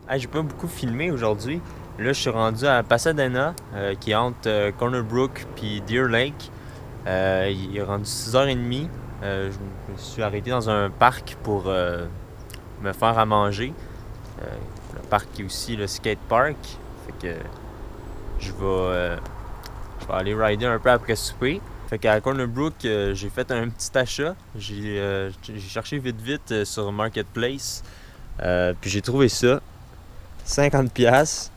Hey, j'ai pas beaucoup filmé aujourd'hui. Là, je suis rendu à Pasadena, qui est entre Corner Brook puis Deer Lake. Il est rendu 6h30. Je me suis arrêté dans un parc pour me faire à manger. Euh, le parc qui est aussi le skate park. Fait que je vais, euh, je vais aller rider un peu après souper. Fait qu'à Corner Brook, j'ai fait un petit achat. J'ai cherché vite vite sur Marketplace. Puis j'ai trouvé ça. 50$.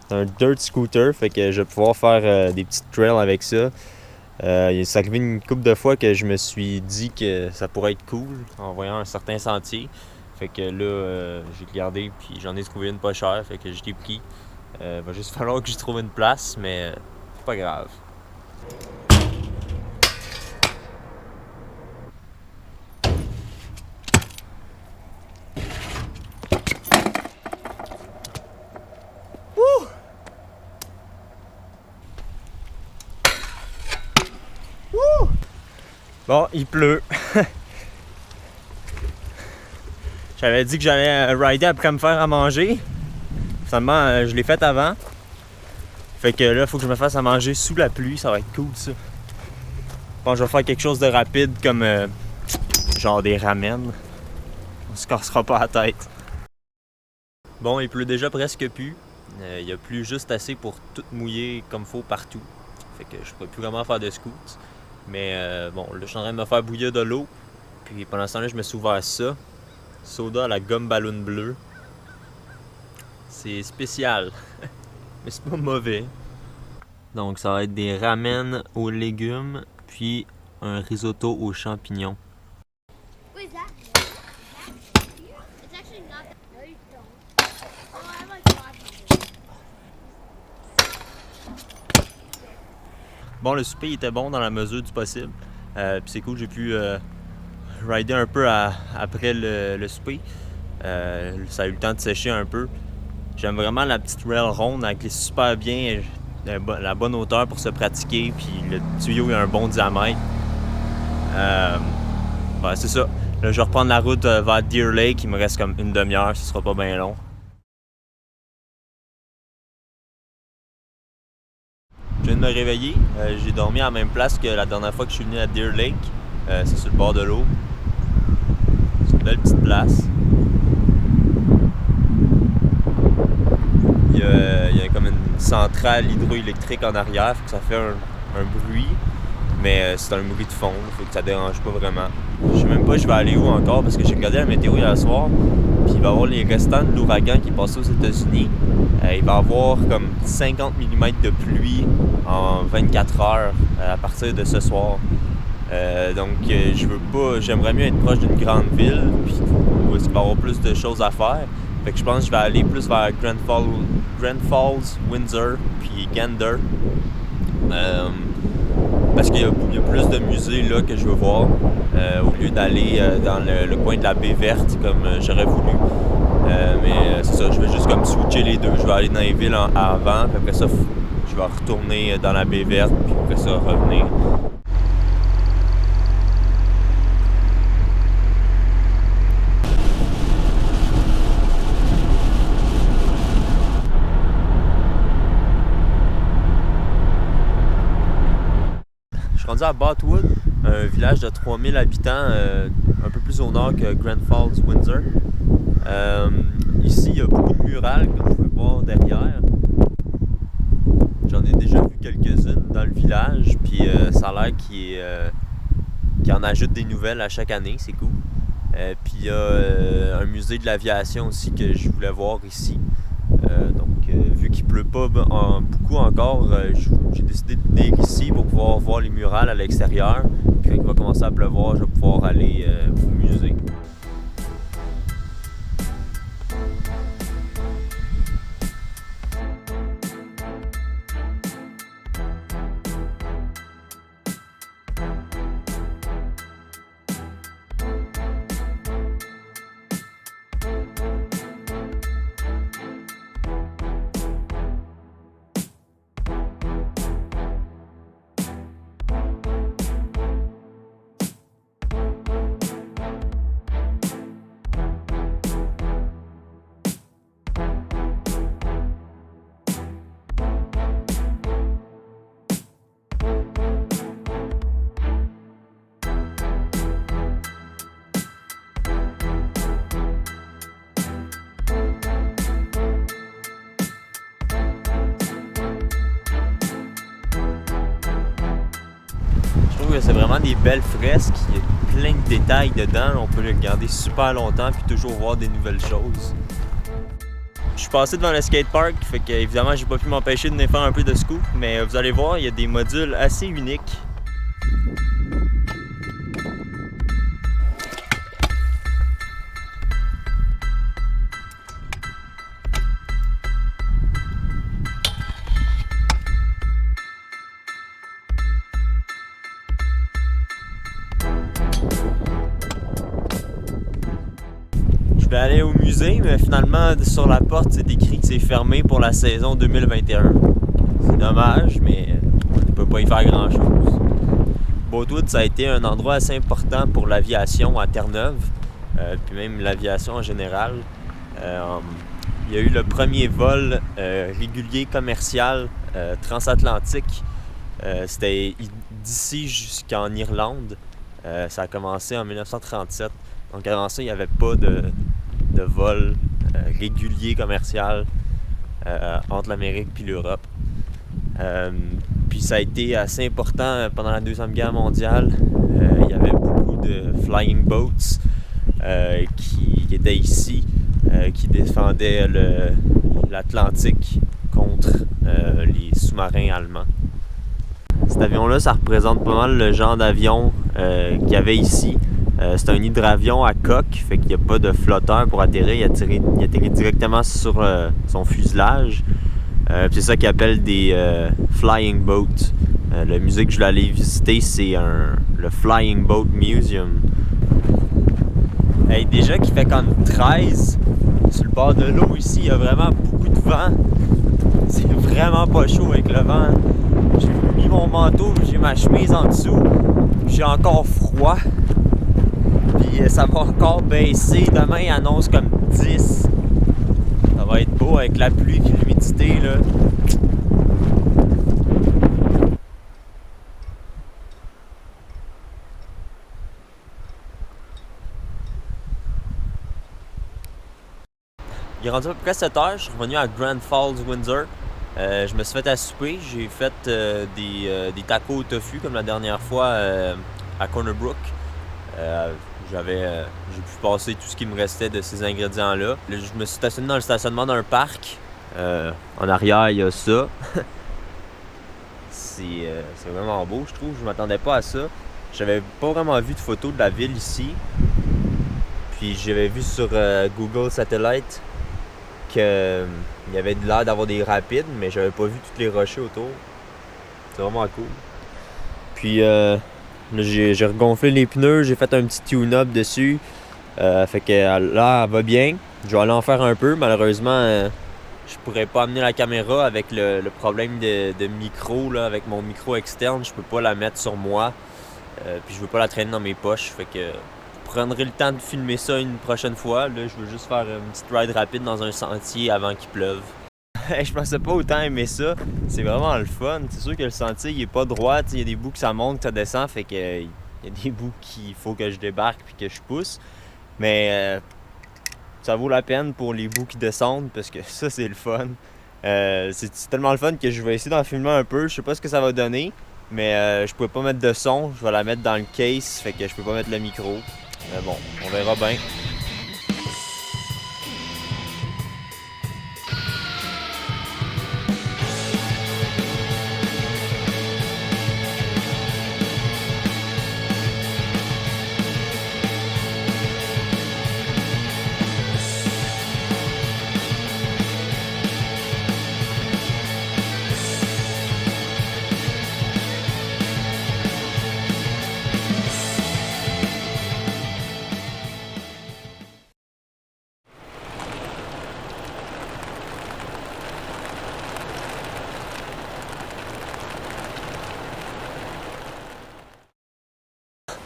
C'est un dirt scooter, fait que je vais pouvoir faire des petites trails avec ça. C'est arrivé une couple de fois que je me suis dit que ça pourrait être cool en voyant un certain sentier. Fait que là, j'ai regardé puis j'en ai trouvé une pas chère, fait que je l'ai pris. Va juste falloir que je trouve une place, mais c'est pas grave. Bon, il pleut. J'avais dit que j'allais rider après me faire à manger. Finalement, je l'ai fait avant. Fait que là, il faut que je me fasse à manger sous la pluie, ça va être cool ça. Bon, je vais faire quelque chose de rapide comme genre des ramen. On se cassera pas la tête. Bon, il pleut déjà presque plus. Il y a plus juste assez pour tout mouiller comme faut partout. Fait que je pourrais plus vraiment faire de scouts. Mais bon, là, je suis en train de me faire bouillir de l'eau. Puis pendant ce temps-là, je me suis ouvert ça. Soda à la gomme ballon bleue. C'est spécial. Mais c'est pas mauvais. Donc ça va être des ramen aux légumes, puis un risotto aux champignons. Wait, is that here? It's actually not that. No, you don't. Oh, I have like 500. Bon, le souper était bon dans la mesure du possible. Puis c'est cool, j'ai pu rider un peu après le souper. Ça a eu le temps de sécher un peu. J'aime vraiment la petite rail ronde avec les super bien, la bonne hauteur pour se pratiquer, puis le tuyau a un bon diamètre. Ouais, c'est ça. Là, je vais reprendre la route vers Deer Lake. Il me reste comme une demi-heure, ce sera pas bien long. Je viens de me réveiller. J'ai dormi à la même place que la dernière fois que je suis venu à Deer Lake. C'est sur le bord de l'eau. C'est une belle petite place. Il y a comme une centrale hydroélectrique en arrière, fait que ça fait un bruit. Mais c'est un bruit de fond, fait que ça dérange pas vraiment. Je sais même pas je vais aller où encore parce que j'ai regardé la météo hier soir. Puis il va y avoir les restants de l'ouragan qui est passé aux États-Unis. Il va y avoir comme 50 mm de pluie en 24 heures à partir de ce soir. Donc je veux pas. J'aimerais mieux être proche d'une grande ville, puis où il va y avoir plus de choses à faire. Fait que je pense que je vais aller plus vers Grand Falls, Windsor, puis Gander. Parce qu'il y a plus de musées là que je veux voir, au lieu d'aller dans le coin de la baie verte comme j'aurais voulu. Mais c'est ça, je vais juste comme switcher les deux. Je vais aller dans les villes avant, puis après ça, je vais retourner dans la baie verte, puis après ça, revenir. Je suis rendu à Botwood, un village de 3000 habitants, un peu plus au nord que Grand Falls, Windsor. Ici, il y a beaucoup de murales, comme vous pouvez voir derrière. J'en ai déjà vu quelques-unes dans le village, puis ça a l'air qu'il en ajoute des nouvelles à chaque année, c'est cool. Puis il y a un musée de l'aviation aussi que je voulais voir ici. Vu qu'il pleut pas beaucoup encore, j'ai décidé de venir ici pour pouvoir voir les murales à l'extérieur. Puis quand il va commencer à pleuvoir, je vais pouvoir aller au musée. trouve que c'est vraiment des belles fresques. Il y a plein de détails dedans. On peut les regarder super longtemps puis toujours voir des nouvelles choses. Je suis passé devant le skatepark, fait que évidemment j'ai pas pu m'empêcher de venir faire un peu de scoop, mais vous allez voir, il y a des modules assez uniques. Je vais aller au musée, mais finalement, sur la porte, c'est écrit que c'est fermé pour la saison 2021. C'est dommage, mais on ne peut pas y faire grand-chose. Boatwood, ça a été un endroit assez important pour l'aviation à Terre-Neuve, puis même l'aviation en général. Il y a eu le premier vol régulier commercial transatlantique. C'était d'ici jusqu'en Irlande. Ça a commencé en 1937. Donc avant ça, il n'y avait pas de vol régulier commercial entre l'Amérique et l'Europe. Puis ça a été assez important pendant la Deuxième Guerre mondiale. Il y avait beaucoup de flying boats qui étaient ici, qui défendaient l'Atlantique contre les sous-marins allemands. Cet avion-là, ça représente pas mal le genre d'avion qu'il y avait ici. C'est un hydravion à coque, fait qu'il n'y a pas de flotteur pour atterrir. Il atterrit directement sur son fuselage. C'est ça qu'ils appellent des flying boats. Le musée que je vais aller visiter, c'est le Flying Boat Museum. Hey, déjà qu'il fait comme 13 sur le bord de l'eau ici, il y a vraiment beaucoup de vent. C'est vraiment pas chaud avec le vent. J'ai mis mon manteau, j'ai ma chemise en dessous. J'ai encore froid. Puis ça va encore baisser. Demain, il annonce comme 10. Ça va être beau avec la pluie et l'humidité, là. Il est rendu à peu près 7 heures. Je suis revenu à Grand Falls, Windsor. Je me suis fait à souper. J'ai fait des tacos au tofu comme la dernière fois à Corner Brook. J'ai pu passer tout ce qui me restait de ces ingrédients-là. Je me suis stationné dans le stationnement d'un parc. En arrière, il y a ça. C'est vraiment beau, je trouve. Je m'attendais pas à ça. J'avais pas vraiment vu de photos de la ville ici. Puis j'avais vu sur Google Satellite qu'il y avait de l'air d'avoir des rapides, mais j'avais pas vu tous les rochers autour. C'est vraiment cool. Puis j'ai regonflé les pneus, j'ai fait un petit tune-up dessus. Fait que là, elle va bien. Je vais aller en faire un peu. Malheureusement, je pourrais pas amener la caméra avec le problème de micro, là, avec mon micro externe. Je peux pas la mettre sur moi. Puis je veux pas la traîner dans mes poches. Fait que je prendrai le temps de filmer ça une prochaine fois. Là, je veux juste faire une petite ride rapide dans un sentier avant qu'il pleuve. Je pensais pas autant aimer ça. C'est vraiment le fun. C'est sûr que le sentier il est pas droit. Il y a des bouts que ça monte, que ça descend. Fait que il y a des bouts qu'il faut que je débarque puis que je pousse. Mais ça vaut la peine pour les bouts qui descendent parce que ça, c'est le fun. C'est tellement le fun que je vais essayer d'en filmer un peu. Je sais pas ce que ça va donner. Mais je pouvais pas mettre de son. Je vais la mettre dans le case. Fait que je peux pas mettre le micro. Mais bon, on verra bien.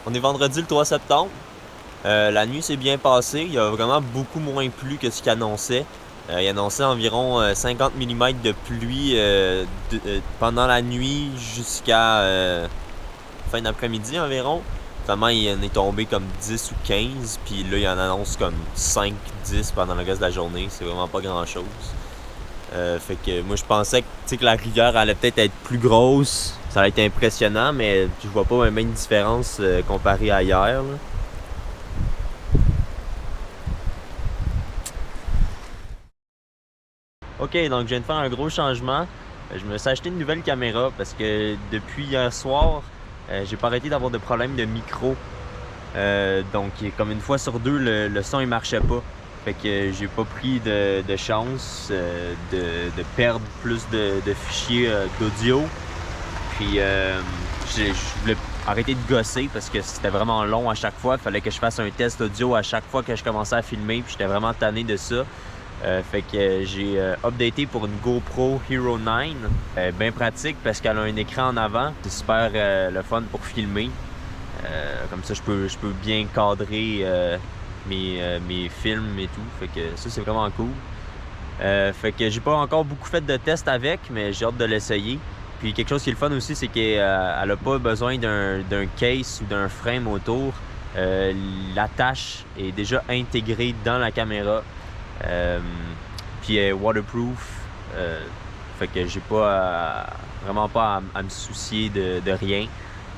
On est vendredi le 3 septembre. La nuit s'est bien passée. Il y a vraiment beaucoup moins plu que ce qu'il annonçait. Il annonçait environ 50 mm de pluie pendant la nuit jusqu'à fin d'après-midi environ. Finalement, il en est tombé comme 10 ou 15. Puis là, il en annonce comme 5-10 pendant le reste de la journée. C'est vraiment pas grand-chose. Fait que moi je pensais que la rivière allait peut-être être plus grosse, ça allait être impressionnant, mais je vois pas même une différence comparé à hier. Là. Ok, donc je viens de faire un gros changement. Je me suis acheté une nouvelle caméra parce que depuis hier soir, j'ai pas arrêté d'avoir de problèmes de micro. Donc comme une fois sur deux, le son il marchait pas. Fait que j'ai pas pris de chance de perdre plus de fichiers d'audio. Puis je voulais arrêter de gosser parce que c'était vraiment long à chaque fois. Il fallait que je fasse un test audio à chaque fois que je commençais à filmer. Puis j'étais vraiment tanné de ça. Fait que j'ai updaté pour une GoPro Hero 9. Bien pratique parce qu'elle a un écran en avant. C'est super le fun pour filmer. Comme ça, je peux bien cadrer mes films et tout. Fait que ça, c'est vraiment cool. Fait que j'ai pas encore beaucoup fait de tests avec, mais j'ai hâte de l'essayer. Puis quelque chose qui est le fun aussi, c'est qu'elle a pas besoin d'un case ou d'un frame autour. L'attache est déjà intégrée dans la caméra. Puis elle est waterproof. Fait que j'ai pas vraiment pas à me soucier de rien.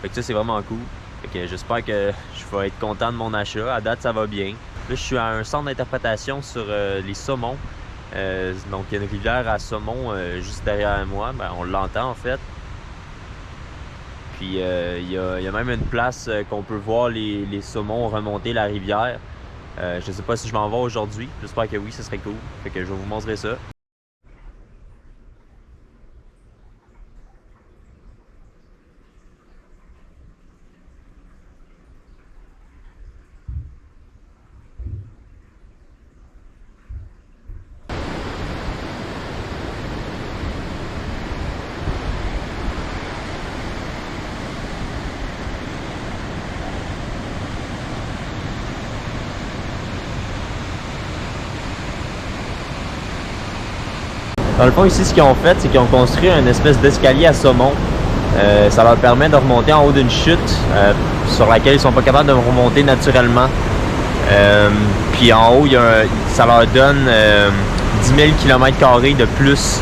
Fait que ça, c'est vraiment cool. Fait que j'espère que je vais être content de mon achat. À date, ça va bien. Là, je suis à un centre d'interprétation sur les saumons. Donc, il y a une rivière à saumon juste derrière moi. Ben, on l'entend en fait. Puis, il y a même une place qu'on peut voir les saumons remonter la rivière. Je sais pas si je m'en vais aujourd'hui. J'espère que oui, ce serait cool. Fait que je vais vous montrer ça. Dans le fond, ici, ce qu'ils ont fait, c'est qu'ils ont construit une espèce d'escalier à saumon. Ça leur permet de remonter en haut d'une chute sur laquelle ils sont pas capables de remonter naturellement. Puis en haut, ça leur donne 10 000 km² de plus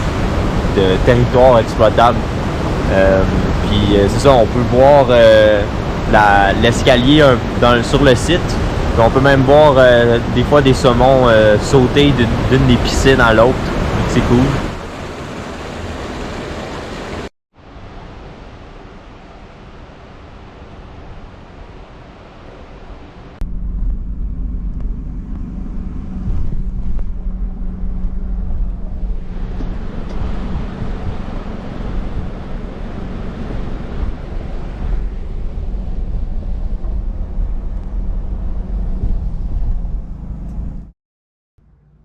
de territoire exploitable. Puis c'est ça, on peut voir l'escalier sur le site. Puis on peut même voir des fois des saumons sauter d'une des piscines à l'autre. C'est cool.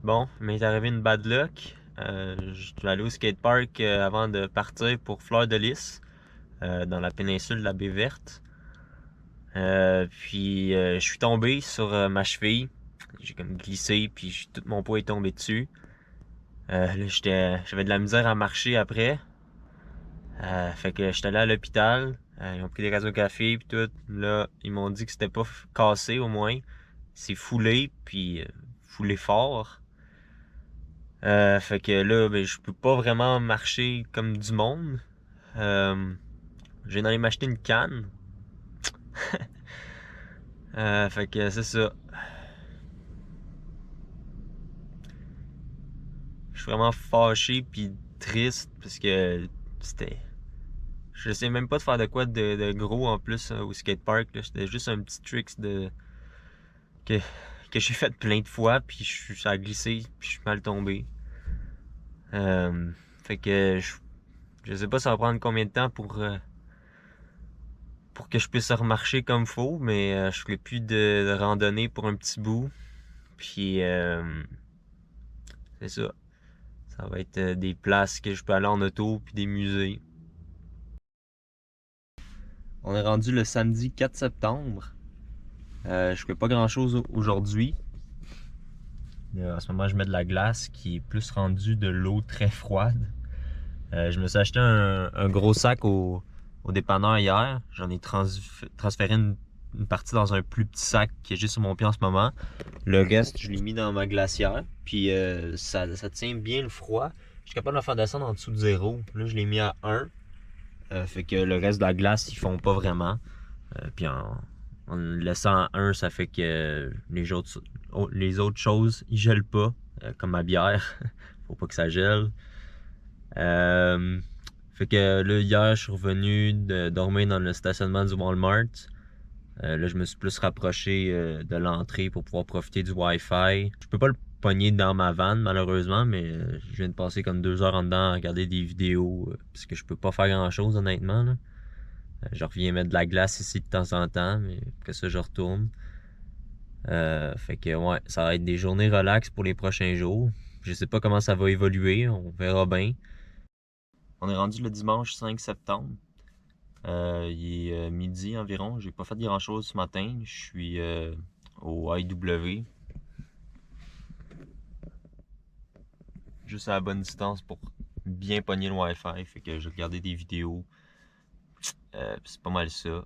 Bon, il m'est arrivé une bad luck. Je suis allé au skatepark avant de partir pour Fleur de Lys, dans la péninsule de la Baie Verte. Puis je suis tombé sur ma cheville. J'ai comme glissé, puis tout mon poids est tombé dessus. Là, j'avais de la misère à marcher après. Fait que j'étais allé à l'hôpital. Ils ont pris des radios-café puis tout. Là, ils m'ont dit que c'était pas cassé au moins. C'est foulé, puis foulé fort. Fait que là, ben, je peux pas vraiment marcher comme du monde. Je viens d'aller m'acheter une canne. Fait que c'est ça. Je suis vraiment fâché puis triste parce que c'était... Je sais même pas de faire de quoi de gros en plus au skatepark. C'était juste un petit trick que, que j'ai fait plein de fois puis ça a glissé puis je suis mal tombé. Fait que je sais pas ça va prendre combien de temps pour que je puisse remarcher comme faut, mais je ferai plus de randonnée pour un petit bout. Puis c'est ça. Ça va être des places que je peux aller en auto puis des musées. On est rendu le samedi 4 septembre. Je fais pas grand chose aujourd'hui. En ce moment, je mets de la glace qui est plus rendue de l'eau très froide. Je me suis acheté un gros sac au dépanneur hier. J'en ai transféré une partie dans un plus petit sac qui est juste sur mon pied en ce moment. Le reste, je l'ai mis dans ma glacière. Puis ça tient bien le froid. Je suis capable de la faire descendre en dessous de 0. Là, je l'ai mis à 1. Fait que le reste de la glace, ils font pas vraiment. Puis en le laissant à 1, ça fait que les autres choses, ils gèlent pas. Comme ma bière. Faut pas que ça gèle. Fait que là, hier, je suis revenu de dormir dans le stationnement du Walmart. Là, je me suis plus rapproché de l'entrée pour pouvoir profiter du Wi-Fi. Je peux pas le pogner dans ma van, malheureusement, mais je viens de passer comme 2 heures en dedans à regarder des vidéos, parce que je peux pas faire grand-chose, honnêtement, là. Je reviens mettre de la glace ici de temps en temps, mais après ça, je retourne. Fait que, ouais, ça va être des journées relax pour les prochains jours. Je sais pas comment ça va évoluer, on verra bien. On est rendu le dimanche 5 septembre. Il est midi environ. J'ai pas fait grand chose ce matin. Je suis au IW. Juste à la bonne distance pour bien pogner le Wi-Fi. Fait que j'ai regardé des vidéos. C'est pas mal ça.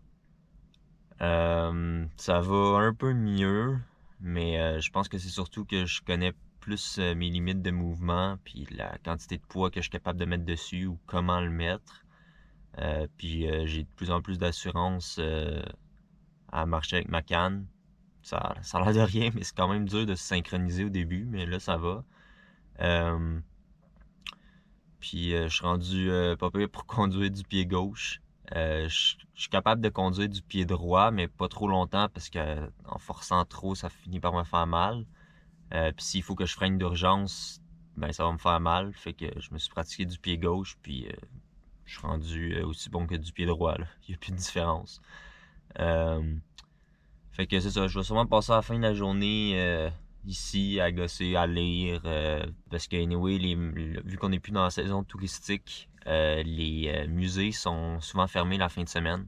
Ça va un peu mieux. Mais je pense que c'est surtout que je connais plus mes limites de mouvement. Puis la quantité de poids que je suis capable de mettre dessus ou comment le mettre. Puis j'ai de plus en plus d'assurance à marcher avec ma canne. Ça a l'air de rien, mais c'est quand même dur de se synchroniser au début, mais là ça va. Puis je suis rendu pas pire pour conduire du pied gauche. Je suis capable de conduire du pied droit, mais pas trop longtemps parce que en forçant trop, ça finit par me faire mal. Puis s'il faut que je freine d'urgence, ben ça va me faire mal. Fait que je me suis pratiqué du pied gauche, puis je suis rendu aussi bon que du pied droit, là. Il n'y a plus de différence. Fait que c'est ça, je vais sûrement passer à la fin de la journée ici à gosser, à lire. Parce que, anyway, vu qu'on n'est plus dans la saison touristique, les musées sont souvent fermés la fin de semaine.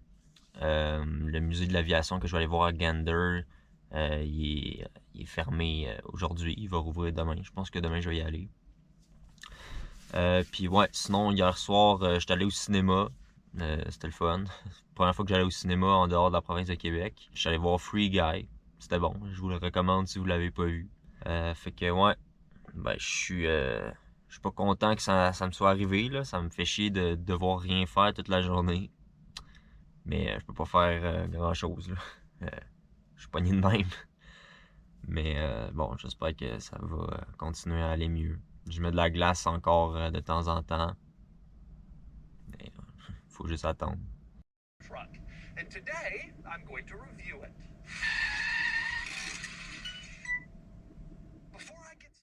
Le musée de l'aviation que je vais aller voir à Gander, il est fermé aujourd'hui. Il va rouvrir demain. Je pense que demain je vais y aller. Puis ouais, sinon hier soir, j'étais allé au cinéma. C'était le fun. Première fois que j'allais au cinéma en dehors de la province de Québec. J'allais voir Free Guy. C'était bon. Je vous le recommande si vous l'avez pas vu. Fait que ouais, ben je suis pas content que ça me soit arrivé, là. Ça me fait chier de devoir rien faire toute la journée. Mais je peux pas faire grand chose, là. Je suis pogné de même. Mais bon, j'espère que ça va continuer à aller mieux. Je mets de la glace encore de temps en temps. Mais faut juste attendre. Truck. And today I'm going to review it.